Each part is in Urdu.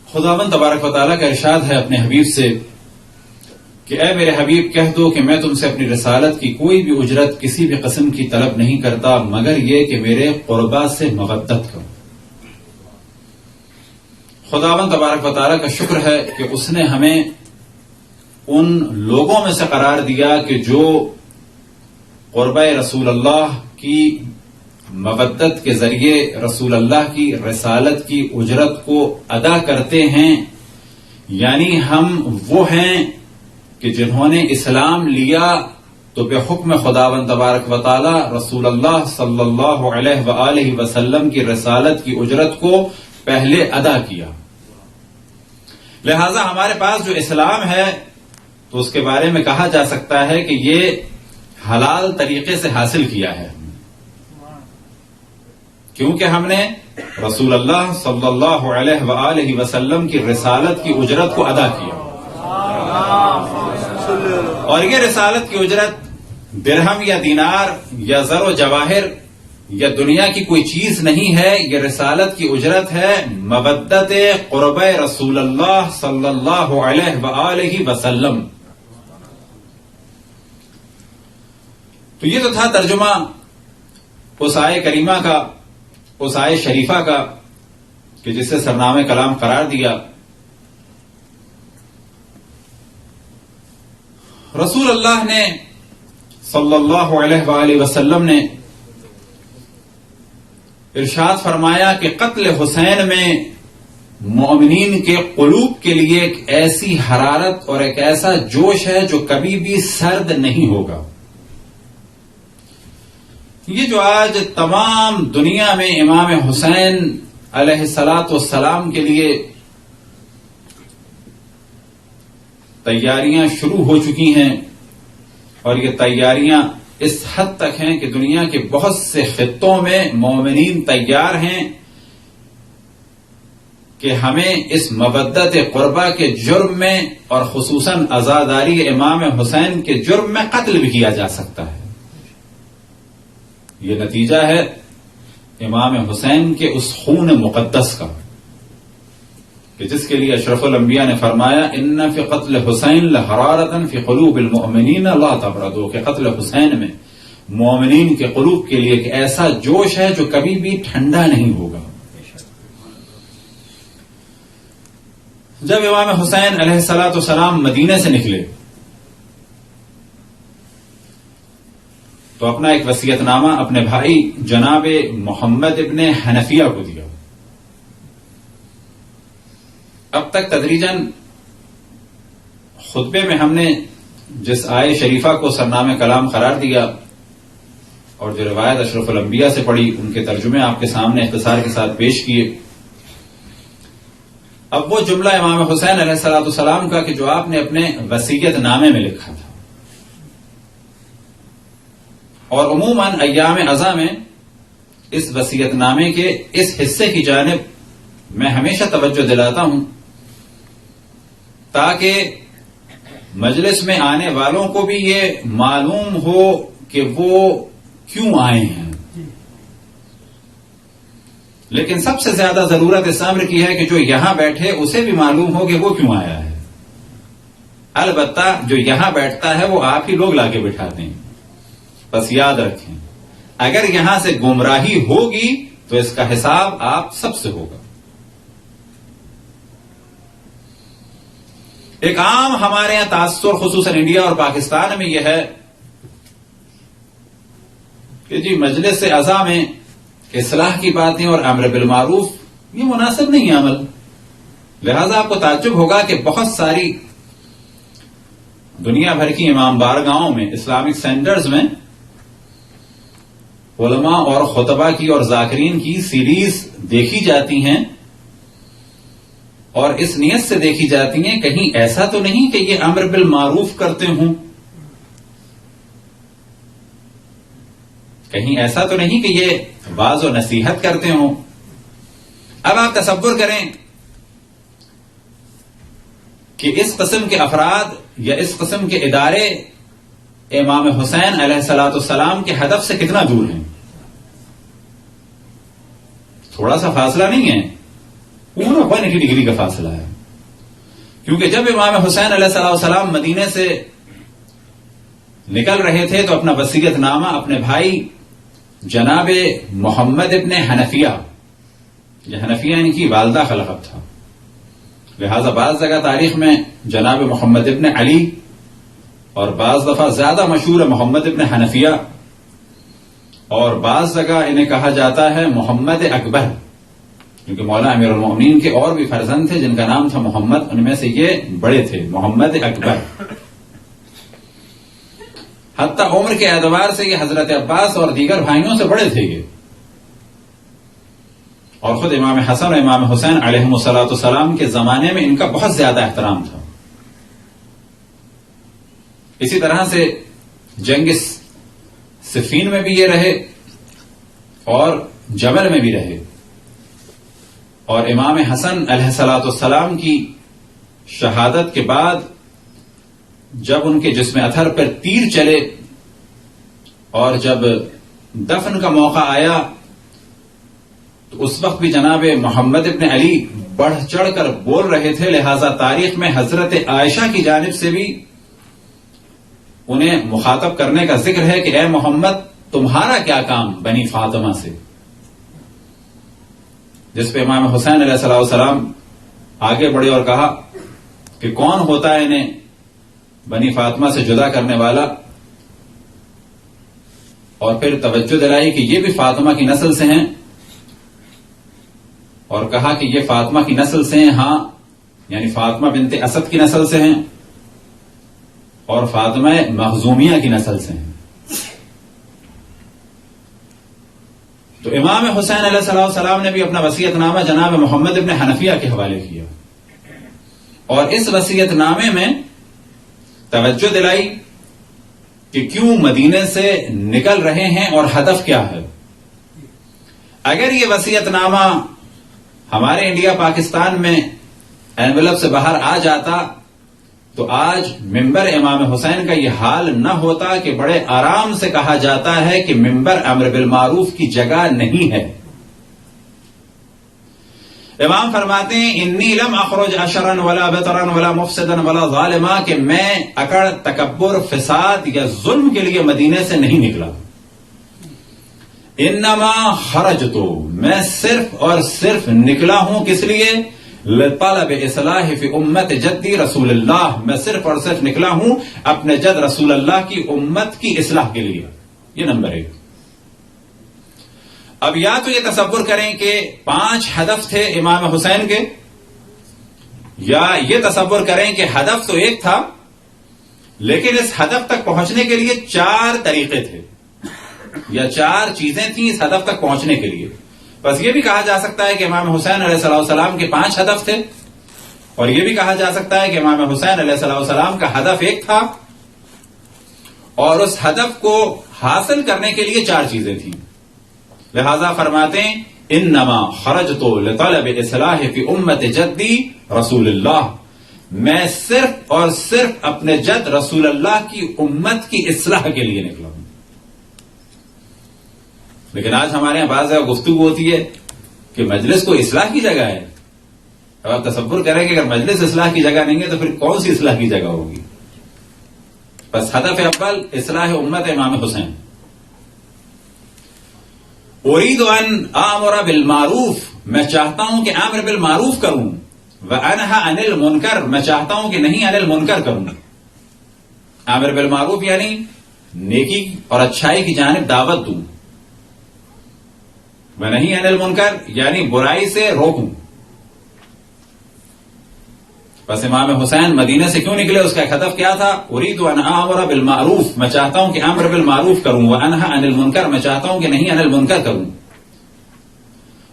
خداوند تبارک و تعالیٰ کا ارشاد ہے اپنے حبیب سے کہ اے میرے حبیب کہہ دو کہ میں تم سے اپنی رسالت کی کوئی بھی اجرت کسی بھی قسم کی طلب نہیں کرتا مگر یہ کہ میرے قربا سے مودت کرو۔ خداوند تبارک و تعالیٰ کا شکر ہے کہ اس نے ہمیں ان لوگوں میں سے قرار دیا کہ جو قربہ رسول اللہ کی مودت کے ذریعے رسول اللہ کی رسالت کی اجرت کو ادا کرتے ہیں، یعنی ہم وہ ہیں کہ جنہوں نے اسلام لیا تو بے حکم خداوند تبارک و تعالی رسول اللہ صلی اللہ علیہ وآلہ وسلم کی رسالت کی اجرت کو پہلے ادا کیا۔ لہذا ہمارے پاس جو اسلام ہے تو اس کے بارے میں کہا جا سکتا ہے کہ یہ حلال طریقے سے حاصل کیا ہے، کیونکہ ہم نے رسول اللہ صلی اللہ علیہ وآلہ وسلم کی رسالت کی اجرت کو ادا کیا، اور یہ رسالت کی اجرت درہم یا دینار یا زر و جواہر یا دنیا کی کوئی چیز نہیں ہے، یہ رسالت کی اجرت ہے مودت قربہ رسول اللہ صلی اللہ علیہ وآلہ وسلم۔ تو یہ تو تھا ترجمہ اس آیے کریمہ کا، اس آیے شریفہ کا کہ جسے سرنامہ کلام قرار دیا۔ رسول اللہ نے صلی اللہ علیہ وآلہ وسلم نے ارشاد فرمایا کہ قتل حسین میں مومنین کے قلوب کے لیے ایک ایسی حرارت اور ایک ایسا جوش ہے جو کبھی بھی سرد نہیں ہوگا۔ یہ جو آج تمام دنیا میں امام حسین علیہ الصلاۃ والسلام کے لیے تیاریاں شروع ہو چکی ہیں، اور یہ تیاریاں اس حد تک ہیں کہ دنیا کے بہت سے خطوں میں مومنین تیار ہیں کہ ہمیں اس مودت قربہ کے جرم میں اور خصوصاً عزاداری امام حسین کے جرم میں قتل بھی کیا جا سکتا ہے۔ یہ نتیجہ ہے امام حسین کے اس خون مقدس کا کہ جس کے لیے اشرف الانبیاء نے فرمایا ان فی قتل حسین لحرارۃ فی قلوب المؤمنین لا تبردوا، کہ قتل حسین میں مومنین کے قلوب کے لیے ایک ایسا جوش ہے جو کبھی بھی ٹھنڈا نہیں ہوگا۔ جب امام حسین علیہ الصلاۃ والسلام مدینے سے نکلے تو اپنا ایک وصیت نامہ اپنے بھائی جناب محمد ابن حنفیہ کو دیا۔ اب تک تدریجاً خطبے میں ہم نے جس آیے شریفہ کو سرنامہ کلام قرار دیا اور جو روایت اشرف الانبیاء سے پڑھی ان کے ترجمے آپ کے سامنے اختصار کے ساتھ پیش کیے، اب وہ جملہ امام حسین علیہ الصلوۃ والسلام کا کہ جو آپ نے اپنے وصیت نامے میں لکھا تھا، اور عموماً ایام عزا میں اس وصیت نامے کے اس حصے کی جانب میں ہمیشہ توجہ دلاتا ہوں تاکہ مجلس میں آنے والوں کو بھی یہ معلوم ہو کہ وہ کیوں آئے ہیں، لیکن سب سے زیادہ ضرورت اس امر کی ہے کہ جو یہاں بیٹھے اسے بھی معلوم ہو کہ وہ کیوں آیا ہے۔ البتہ جو یہاں بیٹھتا ہے وہ آپ ہی لوگ لا کے بٹھاتے ہیں، بس یاد رکھیں اگر یہاں سے گمراہی ہوگی تو اس کا حساب آپ سب سے ہوگا۔ ایک عام ہمارے یہاں تاثر خصوصاً انڈیا اور پاکستان میں یہ ہے کہ جی مجلس عزا میں اصلاح کی باتیں اور امر بالمعروف یہ مناسب نہیں عمل، لہذا آپ کو تعجب ہوگا کہ بہت ساری دنیا بھر کی امام بارگاہوں میں اسلامک سینٹرز میں علماء اور خطبہ کی اور ذاکرین کی سیریز دیکھی جاتی ہیں، اور اس نیت سے دیکھی جاتی ہیں کہیں ایسا تو نہیں کہ یہ امر بالمعروف کرتے ہوں، کہیں ایسا تو نہیں کہ یہ واعظ و نصیحت کرتے ہوں۔ اب آپ تصور کریں کہ اس قسم کے افراد یا اس قسم کے ادارے امام حسین علیہ الصلوۃ والسلام کے ہدف سے کتنا دور ہیں۔ تھوڑا سا فاصلہ نہیں ہے، پورا 180 ڈگری کا فاصلہ ہے. کیونکہ جب امام حسین علیہ السلام مدینے سے نکل رہے تھے تو اپنا وصیت نامہ اپنے بھائی جناب محمد ابن حنفیہ، یہ حنفیہ ان کی والدہ کا لقب تھا، لہذا بعض جگہ تاریخ میں جناب محمد ابن علی اور بعض دفعہ زیادہ مشہور ہے محمد ابن حنفیہ، اور بعض جگہ انہیں کہا جاتا ہے محمد اکبر، کیونکہ مولا امیر المومنین کے اور بھی فرزند تھے جن کا نام تھا محمد، ان میں سے یہ بڑے تھے محمد اکبر. حتیٰ عمر کے اعتبار سے یہ حضرت عباس اور دیگر بھائیوں سے بڑے تھے یہ، اور خود امام حسن اور امام حسین علیہم الصلوۃ والسلام کے زمانے میں ان کا بہت زیادہ احترام تھا. اسی طرح سے جنگ صفین میں بھی یہ رہے اور جمل میں بھی رہے، اور امام حسن علیہ الصلوۃ والسلام کی شہادت کے بعد جب ان کے جسم اطہر پر تیر چلے اور جب دفن کا موقع آیا تو اس وقت بھی جناب محمد ابن علی بڑھ چڑھ کر بول رہے تھے، لہذا تاریخ میں حضرت عائشہ کی جانب سے بھی انہیں مخاطب کرنے کا ذکر ہے کہ اے محمد تمہارا کیا کام بنی فاطمہ سے، جس پہ امام حسین علیہ السلام آگے بڑھے اور کہا کہ کون ہوتا ہے انہیں بنی فاطمہ سے جدا کرنے والا، اور پھر توجہ دلائی کہ یہ بھی فاطمہ کی نسل سے ہیں، اور کہا کہ یہ فاطمہ کی نسل سے ہیں، ہاں یعنی فاطمہ بنت اسد کی نسل سے ہیں اور فاطمہ مخزومیہ کی نسل سے ہیں. تو امام حسین علیہ السلام نے بھی اپنا وصیت نامہ جناب محمد ابن حنفیہ کے حوالے کیا، اور اس وصیت نامے میں توجہ دلائی کہ کیوں مدینے سے نکل رہے ہیں اور ہدف کیا ہے. اگر یہ وصیت نامہ ہمارے انڈیا پاکستان میں انویلپ سے باہر آ جاتا تو آج ممبر امام حسین کا یہ حال نہ ہوتا کہ بڑے آرام سے کہا جاتا ہے کہ ممبر امر بالمعروف کی جگہ نہیں ہے. امام فرماتے ہیں انی لم اخرج اشرا ولا بطرا ولا مفسدا ولا ظالما، کہ میں اکڑ، تکبر، فساد یا ظلم کے لیے مدینے سے نہیں نکلا. انما خرجت، میں صرف اور صرف نکلا ہوں کس لیے؟ لطلب اصلاح فی امت جدی رسول اللہ، میں صرف اور صرف نکلا ہوں اپنے جد رسول اللہ کی امت کی اصلاح کے لیے. یہ نمبر 1. اب یا تو یہ تصور کریں کہ 5 ہدف تھے امام حسین کے، یا یہ تصور کریں کہ ہدف تو ایک تھا لیکن اس ہدف تک پہنچنے کے لیے 4 طریقے تھے یا 4 چیزیں تھیں اس ہدف تک پہنچنے کے لیے. بس یہ بھی کہا جا سکتا ہے کہ امام حسین علیہ السلام کے 5 ہدف تھے، اور یہ بھی کہا جا سکتا ہے کہ امام حسین علیہ السلام کا ہدف ایک تھا اور اس ہدف کو حاصل کرنے کے لیے 4 چیزیں تھیں. لہذا فرماتے ہیں انما خرجت لطلب اصلاح فی امت جدی رسول اللہ، میں صرف اور صرف اپنے جد رسول اللہ کی امت کی اصلاح کے لیے نکلا ہوں. لیکن آج ہمارے یہاں بعض جگہ گفتگو ہوتی ہے کہ مجلس کو اصلاح کی جگہ ہے. اب آپ تصور کریں کہ اگر مجلس اصلاح کی جگہ نہیں ہے تو پھر کون سی اصلاح کی جگہ ہوگی؟ بس ہدف اول اصلاح امت امام حسین. اريد ان آمر بالمعروف، میں چاہتا ہوں کہ امر بالمعروف کروں، وانہی عن المنکر، میں چاہتا ہوں کہ نہیں عن المنکر کروں. امر بالمعروف یعنی نیکی اور اچھائی کی جانب دعوت دوں، ونہی عن المنکر یعنی برائی سے روکوں. بس امام حسین مدینے سے کیوں نکلے؟ اس کا ایک ہدف کیا تھا؟ اريد ان آمر بالمعروف، میں چاہتا ہوں کہ امر بالمعروف کروں، وانہی عن المنکر، میں چاہتا ہوں کہ نہیں عن المنکر کروں.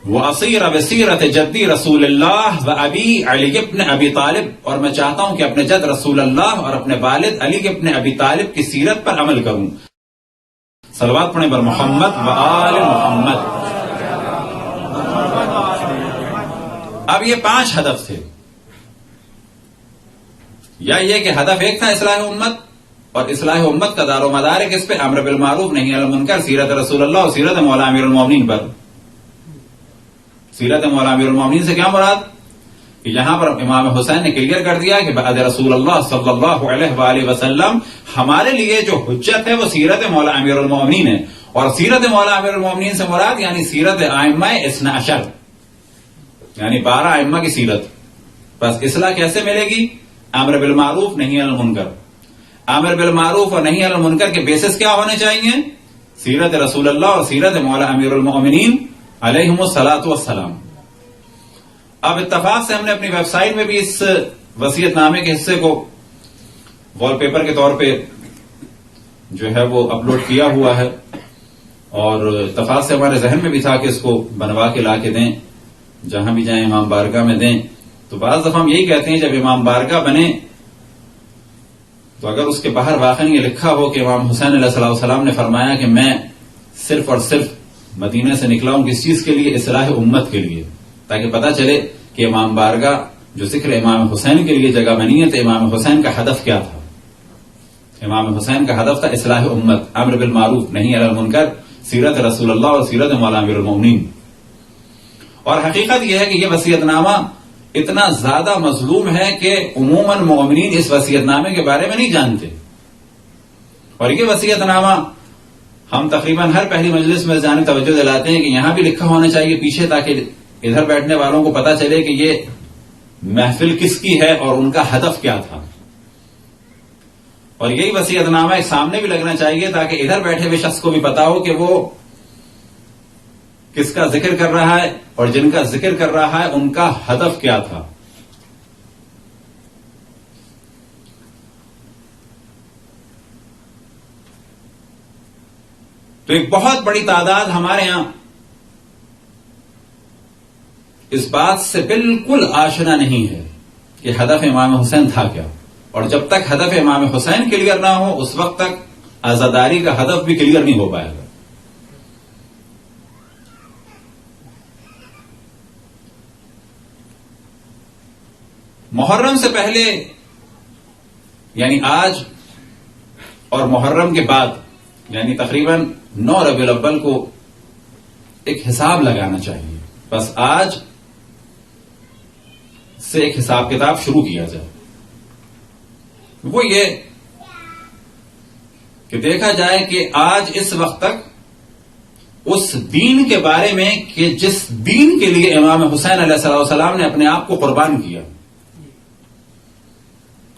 واصیر بسیرت جدی رسول اللہ و ابی علی ابن ابی طالب، اور میں چاہتا ہوں کہ اپنے جد رسول اللہ اور اپنے والد علی ابن ابی طالب کی سیرت پر عمل کروں. صلوات پڑھیں بر محمد و آل محمد. اب یہ 5 ہدف تھے، یا یہ کہ ہدف ایک تھا اصلاح امت، اور اصلاح امت کا دار و مدار ہے کس پہ؟ امر بالمعروف نہیں عن المنکر، سیرت رسول اللہ اور سیرت مولا امیر المومنین پر. سیرت مولا امیر المومنین سے کیا مراد؟ کہ یہاں پر امام حسین نے کلیئر کر دیا کہ بعد رسول اللہ صلی اللہ علیہ وآلہ وسلم ہمارے لیے جو حجت ہے وہ سیرت مولا امیر المومنین ہے، اور سیرت مولا امیر المومنین سے مراد یعنی سیرت ائمہ اثنا عشر، یعنی 12 ائمہ کی سیرت. بس اصلاح کیسے ملے گی؟ امر بالمعروف نہی عن المنکر. امر بالمعروف اور نہی عن المنکر کے بیسس کیا ہونے چاہیے؟ سیرت رسول اللہ اور سیرت مولا امیر المومنین علیہم الصلاۃ والسلام. اب اتفاق سے ہم نے اپنی ویب سائٹ میں بھی اس وصیت نامے کے حصے کو وال پیپر کے طور پہ جو ہے وہ اپلوڈ کیا ہوا ہے، اور اتفاق سے ہمارے ذہن میں بھی تھا کہ اس کو بنوا کے لا کے دیں، جہاں بھی جائیں امام بارگاہ میں دیں. تو بعض دفعہ ہم یہی کہتے ہیں جب امام بارگاہ بنے تو اگر اس کے باہر واقعی یہ لکھا ہو کہ امام حسین علیہ السلام نے فرمایا کہ میں صرف اور صرف مدینہ سے نکلا ہوں کس چیز کے لیے؟ اصلاح امت کے لیے، تاکہ پتہ چلے کہ امام بارگاہ جو ذکر امام حسین کے لیے جگہ بنی ہے تو امام حسین کا ہدف کیا تھا. امام حسین کا ہدف تھا اصلاح امت، امر بالمعروف نہی عن المنکر، سیرت رسول اللہ اور سیرت مولا امیر المومنین. اور حقیقت یہ ہے کہ یہ وصیت نامہ اتنا زیادہ مظلوم ہے کہ عموماً مومنین اس وصیت نامے کے بارے میں نہیں جانتے. اور یہ وصیت نامہ ہم تقریباً ہر پہلی مجلس میں جانے توجہ دلاتے ہیں کہ یہاں بھی لکھا ہونا چاہیے پیچھے، تاکہ ادھر بیٹھنے والوں کو پتا چلے کہ یہ محفل کس کی ہے اور ان کا ہدف کیا تھا. اور یہی وصیت نامہ ایک سامنے بھی لگنا چاہیے تاکہ ادھر بیٹھے ہوئے شخص کو بھی پتا ہو کہ وہ کس کا ذکر کر رہا ہے اور جن کا ذکر کر رہا ہے ان کا ہدف کیا تھا. تو ایک بہت بڑی تعداد ہمارے ہاں اس بات سے بالکل آشنا نہیں ہے کہ ہدف امام حسین تھا کیا، اور جب تک ہدف امام حسین کلیئر نہ ہو اس وقت تک آزاداری کا ہدف بھی کلیئر نہیں ہو پائے گا. محرم سے پہلے یعنی آج اور محرم کے بعد یعنی تقریباً 9 ربیع الاول کو ایک حساب لگانا چاہیے. بس آج سے ایک حساب کتاب شروع کیا جائے. وہ یہ کہ دیکھا جائے کہ آج اس وقت تک اس دین کے بارے میں کہ جس دین کے لیے امام حسین علیہ السلام نے اپنے آپ کو قربان کیا،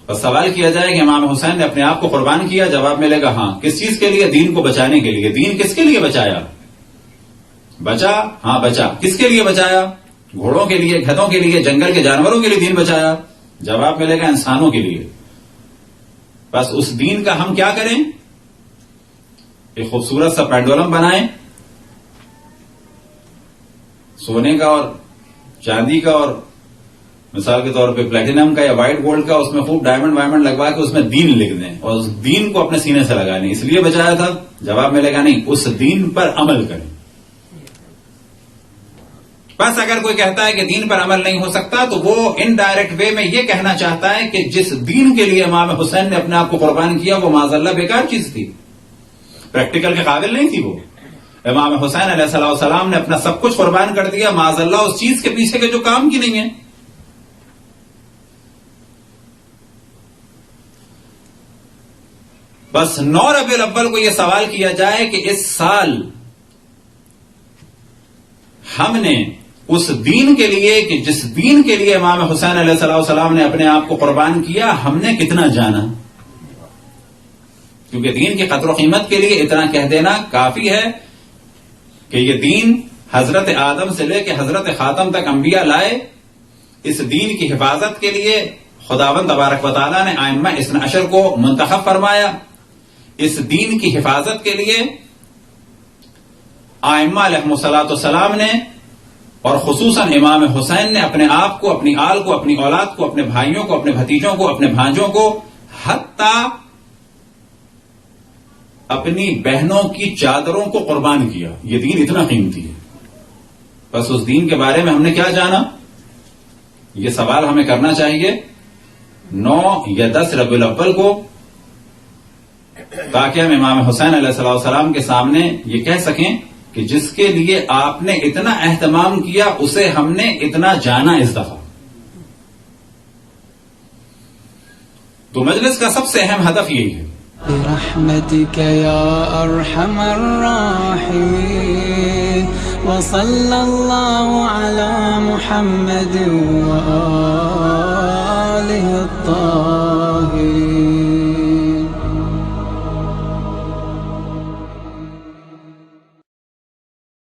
بس سوال کیا جائے کہ امام حسین نے اپنے آپ کو قربان کیا، جواب ملے گا ہاں. کس چیز کے لیے؟ دین کو بچانے کے لیے. دین کس کے لیے بچایا؟ بچا، ہاں بچا. کس کے لیے بچایا؟ گھوڑوں کے لیے، گدھوں کے لیے، جنگل کے جانوروں کے لیے دین بچایا. جواب ملے گا انسانوں کے لیے. بس اس دین کا ہم کیا کریں؟ ایک خوبصورت سا پینڈولم بنائیں، سونے کا اور چاندی کا اور مثال کے طور پہ پلیٹینم کا یا وائٹ گولڈ کا، اس میں خوب ڈائمنڈ وائمنڈ لگوا کے اس میں دین لکھ دیں اور اس دین کو اپنے سینے سے لگا لیں. اس لیے بچایا تھا؟ جواب ملے گا نہیں. اس دین پر عمل کریں. بس اگر کوئی کہتا ہے کہ دین پر عمل نہیں ہو سکتا تو وہ انڈائریکٹ وے میں یہ کہنا چاہتا ہے کہ جس دین کے لیے امام حسین نے اپنے آپ کو قربان کیا وہ معاذ اللہ بیکار چیز تھی، پریکٹیکل کے قابل نہیں تھی. وہ امام حسین علیہ السلام نے اپنا سب کچھ قربان کر دیا، معاذ اللہ اس چیز کے پیچھے کے جو کام کی نہیں ہے. بس 9 ربیع الاول کو یہ سوال کیا جائے کہ اس سال ہم نے اس دین کے لیے کہ جس دین کے لیے امام حسین علیہ السلام نے اپنے آپ کو قربان کیا ہم نے کتنا جانا. کیونکہ دین کی قدر و قیمت کے لیے اتنا کہہ دینا کافی ہے کہ یہ دین حضرت آدم سے لے کے حضرت خاتم تک انبیاء لائے. اس دین کی حفاظت کے لیے خداوند تبارک و تعالیٰ نے ائمہ اثنا عشر کو منتخب فرمایا. اس دین کی حفاظت کے لیے ائمہ علیہم الصلوۃ والسلام نے اور خصوصاً امام حسین نے اپنے آپ کو، اپنی آل کو، اپنی اولاد کو، اپنے بھائیوں کو، اپنے بھتیجوں کو، اپنے بھانجوں کو، حتیٰ اپنی بہنوں کی چادروں کو قربان کیا. یہ دین اتنا قیمتی ہے. بس اس دین کے بارے میں ہم نے کیا جانا، یہ سوال ہمیں کرنا چاہیے 9 یا 10 ربیع الاول کو، تاکہ ہم امام حسین علیہ السلام کے سامنے یہ کہہ سکیں کہ جس کے لیے آپ نے اتنا اہتمام کیا اسے ہم نے اتنا جانا اس دفعہ. تو مجلس کا سب سے اہم ہدف یہی ہے. برحمتك يا أرحم الراحمين وصلى الله على محمد وآله